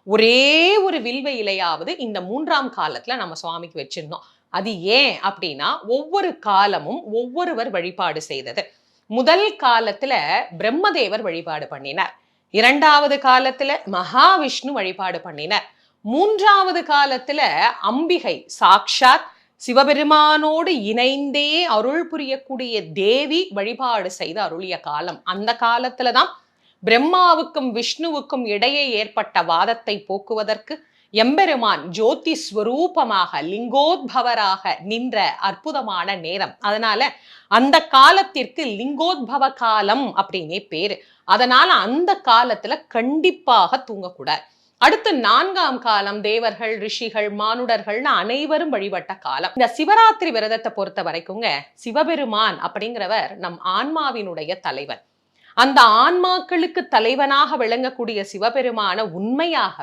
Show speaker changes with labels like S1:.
S1: ஒரே ஒரு வில்வ இலையாவது இந்த 3ஆம் காலத்துல நம்ம சுவாமிக்கு வச்சிருந்தோம். அது ஏன் அப்படின்னா, ஒவ்வொரு காலமும் ஒவ்வொருவர் வழிபாடு செய்தது. முதல் காலத்துல பிரம்மதேவர் வழிபாடு பண்ணினார். 2வது காலத்துல மகாவிஷ்ணு வழிபாடு பண்ணினார். 3வது காலத்துல அம்பிகை சாக்ஷாத் சிவபெருமானோடு இணைந்தே அருள் புரியக்கூடிய தேவி வழிபாடு செய்து அருளிய காலம். அந்த காலத்துலதான் பிரம்மாவுக்கும் விஷ்ணுவுக்கும் இடையே ஏற்பட்ட வாதத்தை போக்குவதற்கு எம்பெருமான் ஜோதி ஸ்வரூபமாக லிங்கோத்பவராக நின்ற அற்புதமான நேரம். அதனால அந்த காலத்திற்கு லிங்கோத்பவ காலம் அப்படின்னே பேரு. அதனால அந்த காலத்துல கண்டிப்பாக தூங்கக்கூடாது. அடுத்து 4ஆம் காலம் தேவர்கள், ரிஷிகள், மானுடர்கள்னு அனைவரும் வழிபட்ட காலம். இந்த சிவராத்திரி விரதத்தை பொறுத்த வரைக்குங்க, சிவபெருமான் அப்படிங்கிறவர் நம் ஆன்மாவினுடைய தலைவன். அந்த ஆன்மாக்களுக்கு தலைவனாக விளங்கக்கூடிய சிவபெருமான உண்மையாக